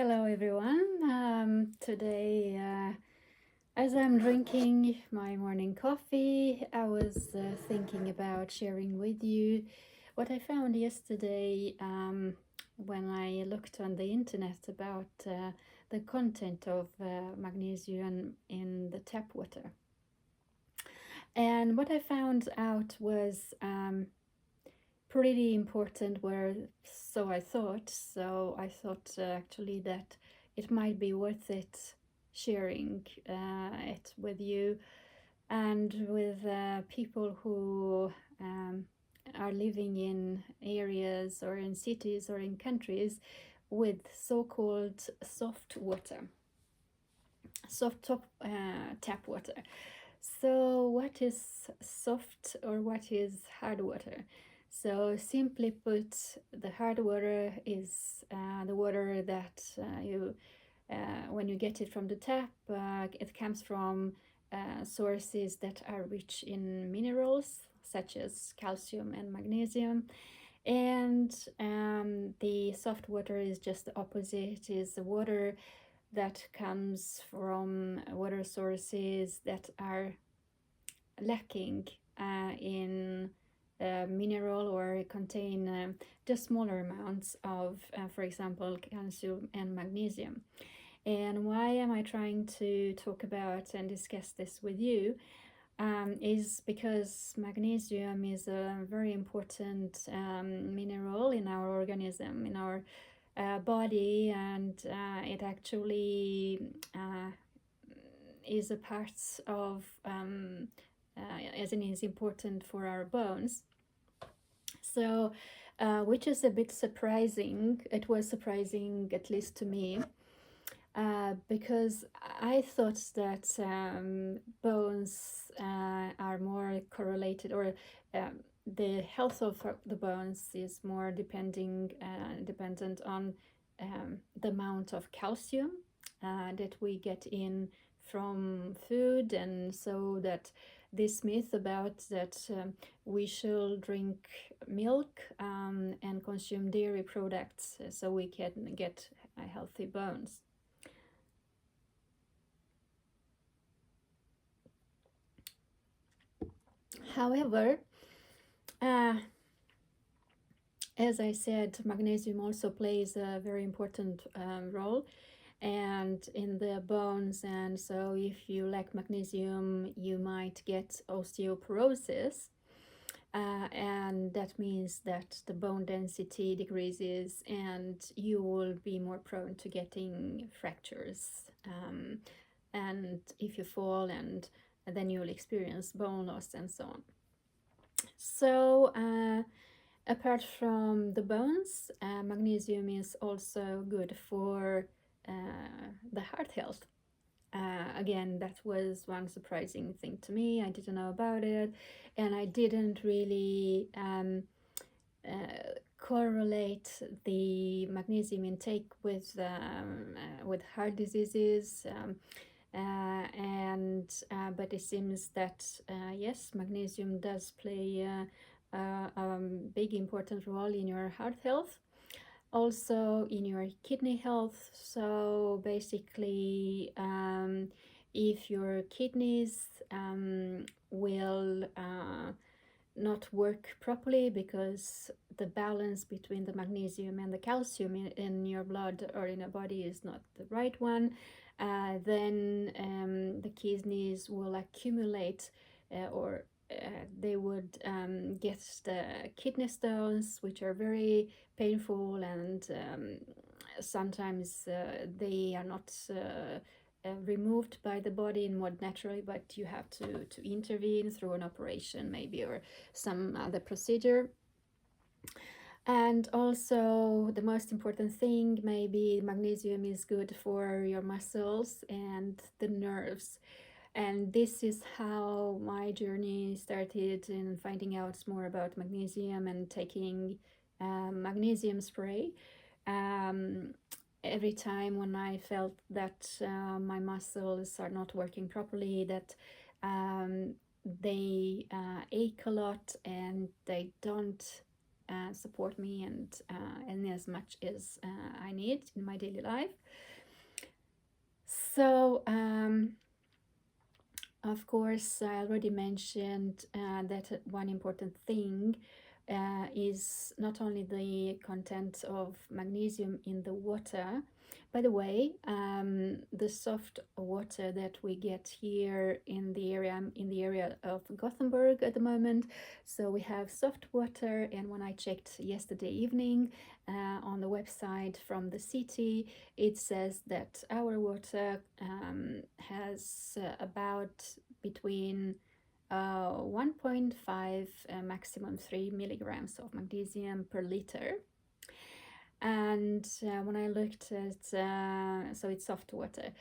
Hello everyone. Today, as I'm drinking my morning coffee, I was thinking about sharing with you what I found yesterday when I looked on the internet about the content of magnesium in the tap water. And what I found out was pretty important, where so I thought. So I thought actually that it might be worth it sharing it with you and with people who are living in areas or in cities or in countries with so-called soft water, tap water. So what is soft or what is hard water? So simply put, the hard water is the water that when you get it from the tap, it comes from sources that are rich in minerals such as calcium and magnesium. And the soft water is just the opposite, is the water that comes from water sources that are lacking in mineral or contain just smaller amounts of, for example, calcium and magnesium. And why am I trying to talk about and discuss this with you? Is because magnesium is a very important mineral in our organism, in our body, and it actually is a part of, as it is important for our bones. So, which is a bit surprising. It was surprising, at least to me, because I thought that bones are more correlated, or the health of the bones is more dependent on the amount of calcium that we get in from food, and so that this myth about that we should drink milk and consume dairy products so we can get healthy bones. However, as I said, magnesium also plays a very important role and in the bones, and so if you lack magnesium you might get osteoporosis, and that means that the bone density decreases and you will be more prone to getting fractures, and if you fall, and then you'll experience bone loss and so on. So apart from the bones, magnesium is also good for the heart health. Again, that was one surprising thing to me. I didn't know about it, and I didn't really correlate the magnesium intake with heart diseases. But it seems that yes, magnesium does play a big important role in your heart health, also in your kidney health. So basically, if your kidneys will not work properly because the balance between the magnesium and the calcium in your blood or in your body is not the right one, then the kidneys will accumulate or they would get the kidney stones, which are very painful, and sometimes they are not removed by the body in more naturally, but you have to intervene through an operation maybe or some other procedure. And also the most important thing, maybe magnesium is good for your muscles and the nerves. And this is how my journey started in finding out more about magnesium and taking magnesium spray. Every time when I felt that my muscles are not working properly, that they ache a lot and they don't support me and as much as I need in my daily life. So of course, I already mentioned that one important thing is not only the content of magnesium in the water. By the way, the soft water that we get here in the area of Gothenburg at the moment. So we have soft water, and when I checked yesterday evening on the website from the city, it says that our water has about between 1.5 maximum 3 milligrams of magnesium per liter. And when I looked at, so it's soft water.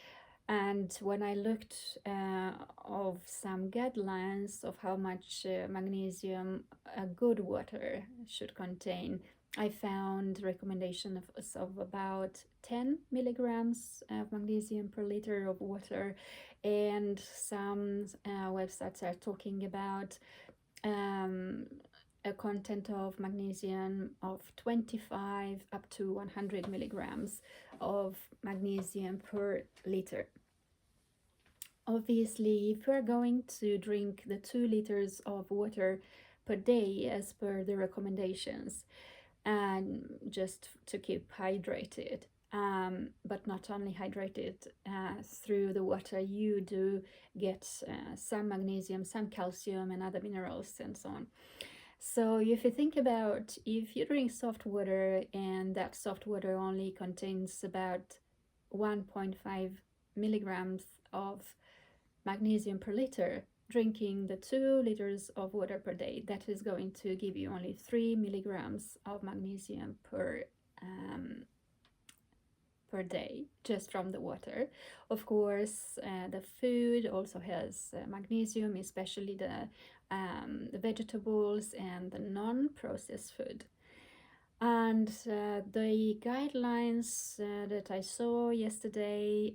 And when I looked of some guidelines of how much magnesium a good water should contain, I found recommendation of about 10 milligrams of magnesium per liter of water, and some websites are talking about a content of magnesium of 25 up to 100 milligrams of magnesium per liter. Obviously, if you are going to drink the 2 liters of water per day as per the recommendations, and just to keep hydrated, but not only hydrated through the water, you do get some magnesium, some calcium, and other minerals, and so on. So if you think about, if you drink soft water and that soft water only contains about 1.5 milligrams of magnesium per liter, drinking the 2 liters of water per day, that is going to give you only 3 milligrams of magnesium per day just from the water. Of course, the food also has magnesium, especially the vegetables and the non-processed food. And the guidelines that I saw yesterday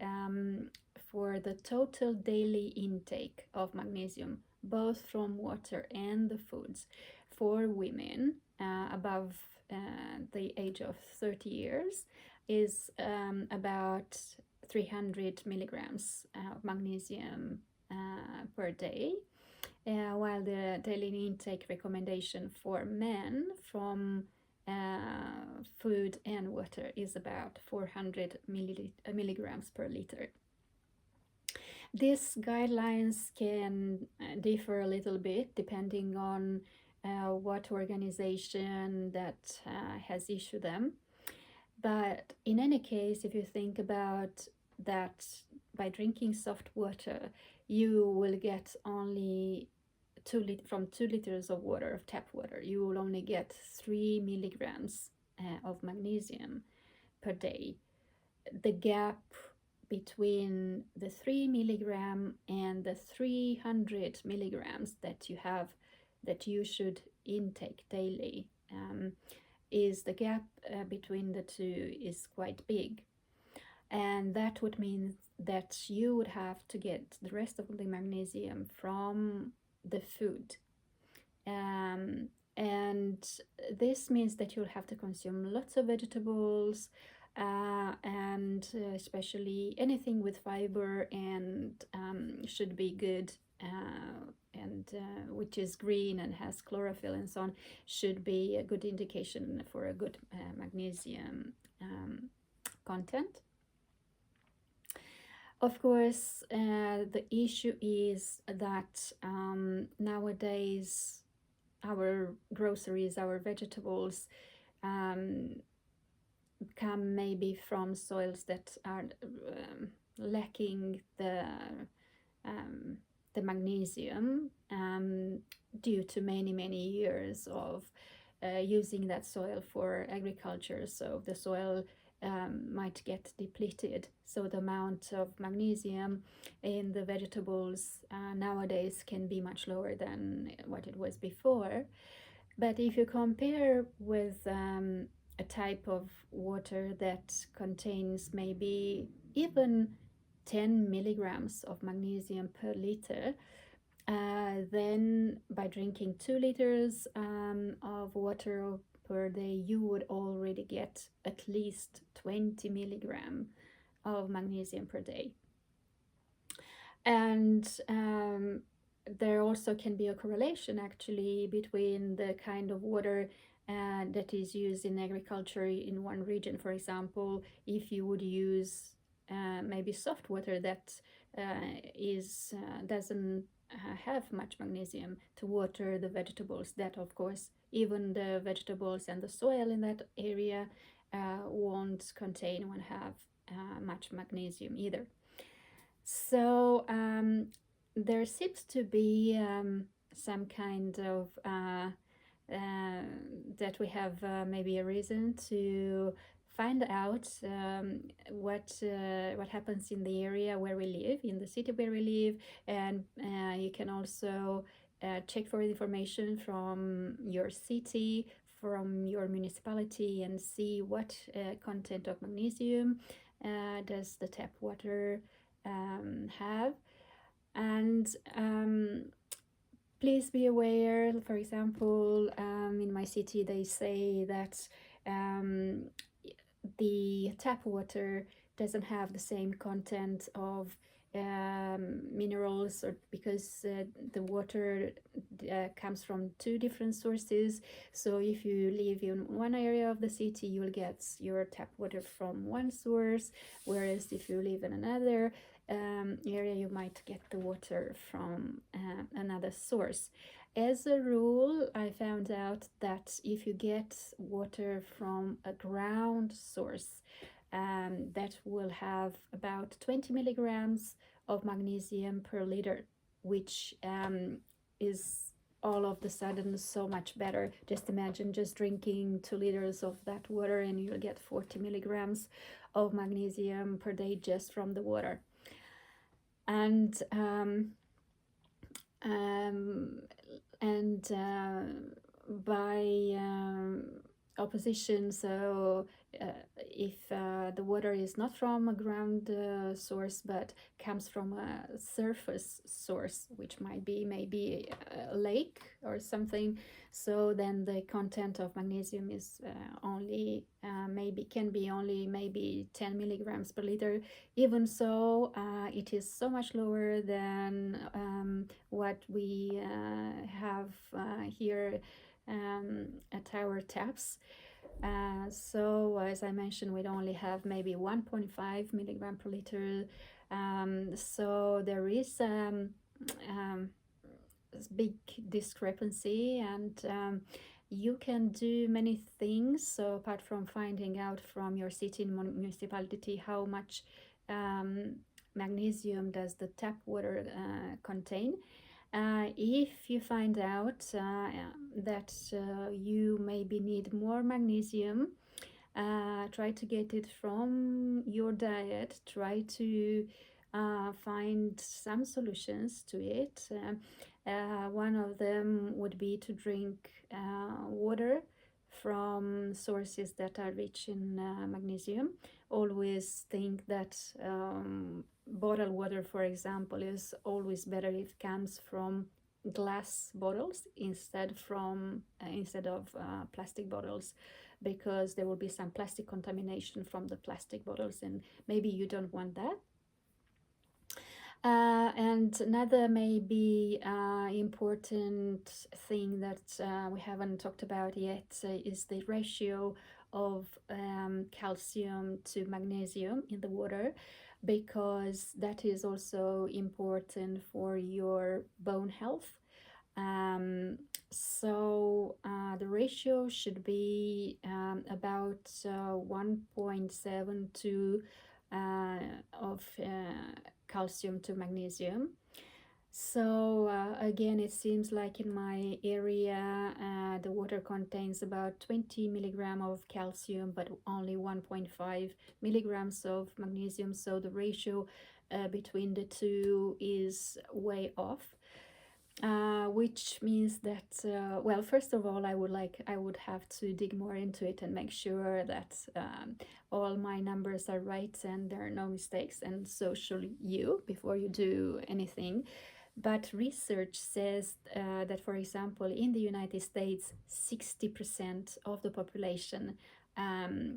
for the total daily intake of magnesium, both from water and the foods, for women above the age of 30 years is about 300 milligrams of magnesium per day, while the daily intake recommendation for men from food and water is about 400 milligrams per liter. These guidelines can differ a little bit depending on what organization that has issued them. But in any case, if you think about that, by drinking soft water, you will get only from 2 liters of water, of tap water, you will only get 3 milligrams of magnesium per day. The gap between the 3 milligram and the 300 milligrams that you should intake daily is the gap between the two is quite big, and that would mean that you would have to get the rest of the magnesium from the food, and this means that you'll have to consume lots of vegetables and especially anything with fiber and should be good and which is green and has chlorophyll and so on, should be a good indication for a good magnesium content. Of course, the issue is that nowadays our groceries, our vegetables come maybe from soils that are lacking the magnesium due to many years of using that soil for agriculture. So the soil might get depleted. So the amount of magnesium in the vegetables nowadays can be much lower than what it was before. But if you compare with a type of water that contains maybe even 10 milligrams of magnesium per liter, then by drinking 2 liters of water per day, you would already get at least 20 milligram of magnesium per day. And there also can be a correlation actually between the kind of water that is used in agriculture in one region. For example, if you would use maybe soft water that doesn't have much magnesium to water the vegetables, that of course even the vegetables and the soil in that area won't contain, won't have much magnesium either. So there seems to be some kind of that we have maybe a reason to find out what happens in the area where we live, in the city where we live, and you can also check for information from your city, from your municipality, and see what content of magnesium does the tap water have. And please be aware, for example, in my city they say that the tap water doesn't have the same content of minerals, or because the water comes from two different sources. So if you live in one area of the city, you'll get your tap water from one source, whereas if you live in another area, you might get the water from another source. As a rule, I found out that if you get water from a ground source, that will have about 20 milligrams of magnesium per liter, which is all of the sudden so much better. Just imagine just drinking 2 liters of that water and you'll get 40 milligrams of magnesium per day just from the water. And by opposition, so if the water is not from a ground source but comes from a surface source, which might be maybe a lake or something, so then the content of magnesium is only can be only maybe 10 milligrams per liter. Even so, it is so much lower than what we have here at our taps. So as I mentioned, we'd only have maybe 1.5 milligram per liter. So there is big discrepancy, and you can do many things. So apart from finding out from your city and municipality how much magnesium does the tap water contain, if you find out that you maybe need more magnesium, try to get it from your diet. Try to find some solutions to it. One of them would be to drink water from sources that are rich in magnesium. Always think that bottled water, for example, is always better if it comes from glass bottles instead of plastic bottles, because there will be some plastic contamination from the plastic bottles, and maybe you don't want that. And another maybe important thing that we haven't talked about yet is the ratio of calcium to magnesium in the water, because that is also important for your bone health. So the ratio should be about 1.72 of calcium to magnesium. So again, it seems like in my area the water contains about 20 milligram of calcium but only 1.5 milligrams of magnesium, so the ratio between the two is way off. Which means that well, first of all, I would have to dig more into it and make sure that all my numbers are right and there are no mistakes, and so should you before you do anything. But research says that, for example, in the United States, 60% of the population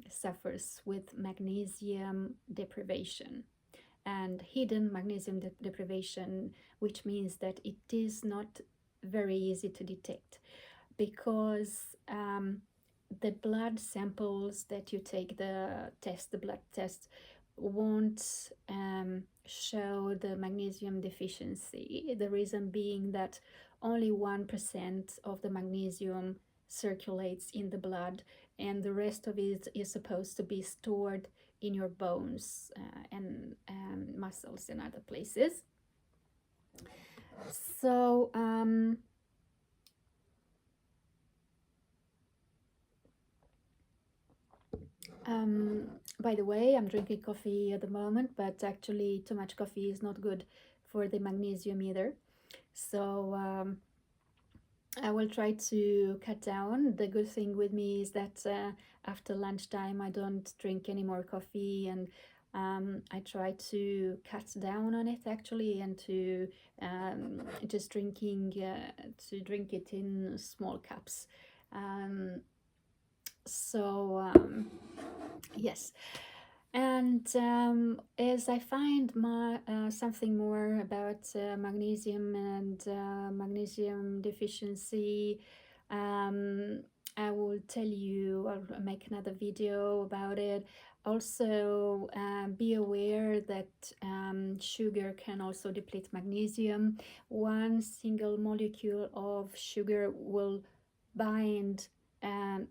suffers with magnesium deprivation and hidden magnesium deprivation, which means that it is not very easy to detect because the blood samples that you take, the blood test, won't show the magnesium deficiency. The reason being that only 1% of the magnesium circulates in the blood, and the rest of it is supposed to be stored in your bones and muscles and other places. So by the way, I'm drinking coffee at the moment, but actually too much coffee is not good for the magnesium either. So I will try to cut down. The good thing with me is that after lunchtime I don't drink any more coffee, and I try to cut down on it actually, and to just to drink it in small cups. So yes, and as I find something more about magnesium and magnesium deficiency, um, I will tell you, I'll make another video about it. Also, be aware that sugar can also deplete magnesium. One single molecule of sugar will bind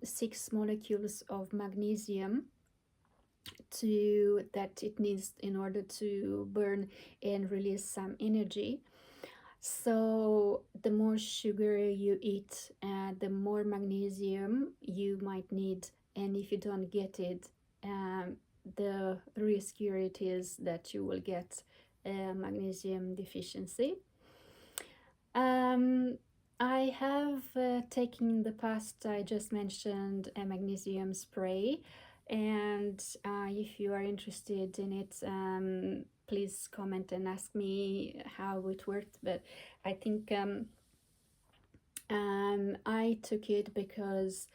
6 molecules of magnesium that it needs in order to burn and release some energy. So the more sugar you eat, the more magnesium you might need, and if you don't get it, the riskier it is that you will get magnesium deficiency. I have taken in the past, I just mentioned a magnesium spray, and if you are interested in it, please comment and ask me how it worked. But I think I took it because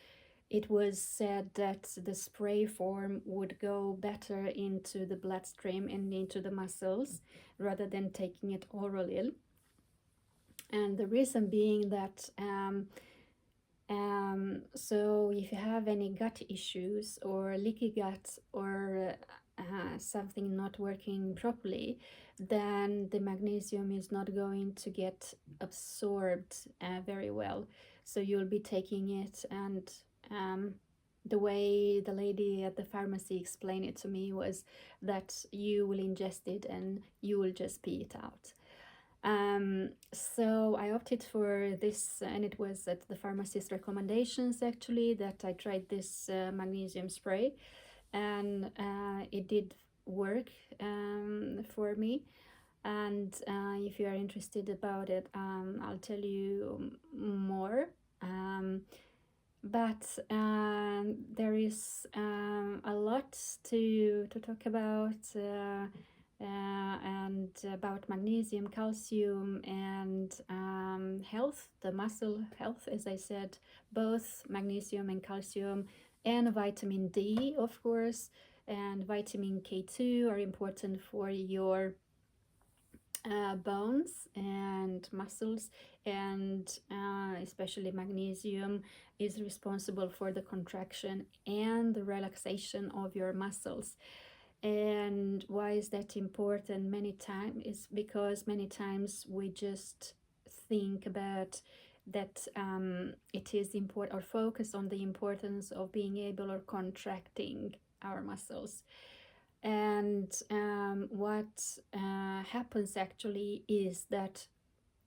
it was said that the spray form would go better into the bloodstream and into the muscles rather than taking it orally. And the reason being that so if you have any gut issues or leaky gut or something not working properly, then the magnesium is not going to get absorbed very well. So you'll be taking it, and the way the lady at the pharmacy explained it to me was that you will ingest it and you will just pee it out. So I opted for this, and it was at the pharmacist's recommendations actually that I tried this magnesium spray, and it did work for me. And if you are interested about it, I'll tell you more. But there is a lot to talk about. And about magnesium, calcium, and health, the muscle health, as I said, both magnesium and calcium, and vitamin D, of course, and vitamin K2 are important for your bones and muscles, and especially magnesium is responsible for the contraction and the relaxation of your muscles. And why is that important? Many times is because many times we just think about that it is important, or focus on the importance of being able or contracting our muscles. And what happens actually is that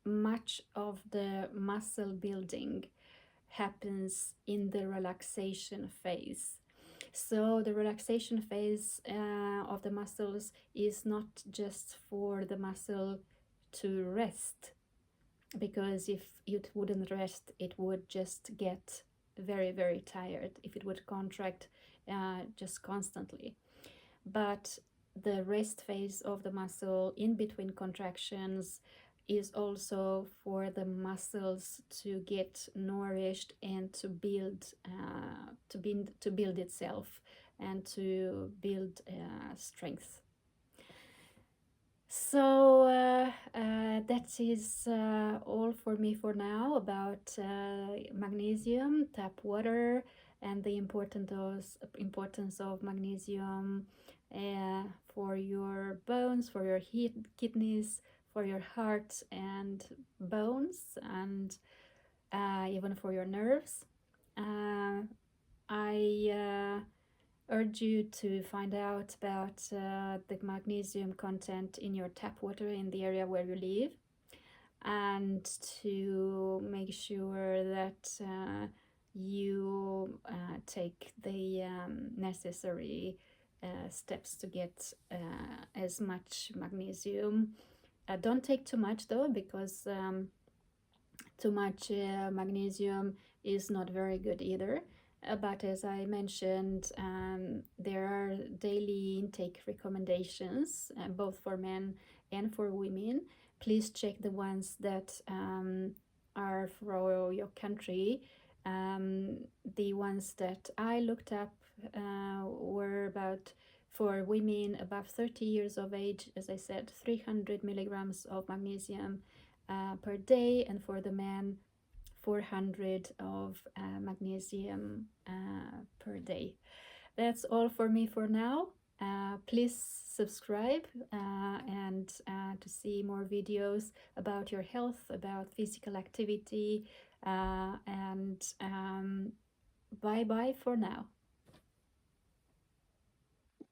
much of the muscle building happens in the relaxation phase. So the relaxation phase of the muscles is not just for the muscle to rest, because if it wouldn't rest, it would just get very, very tired if it would contract just constantly. But the rest phase of the muscle in between contractions is also for the muscles to get nourished and to build itself and to build strength. So that is all for me for now about magnesium, tap water, and the importance of magnesium for your bones, for your kidneys, for your heart and bones, and even for your nerves. I urge you to find out about the magnesium content in your tap water in the area where you live, and to make sure that you take the necessary steps to get as much magnesium. Don't take too much though, because too much magnesium is not very good either. But as I mentioned, there are daily intake recommendations, both for men and for women. Please check the ones that are for your country. The ones that I looked up were about, for women above 30 years of age, as I said, 300 milligrams of magnesium per day, and for the men 400 of magnesium per day. That's all for me for now. Please subscribe and to see more videos about your health, about physical activity, and bye bye for now.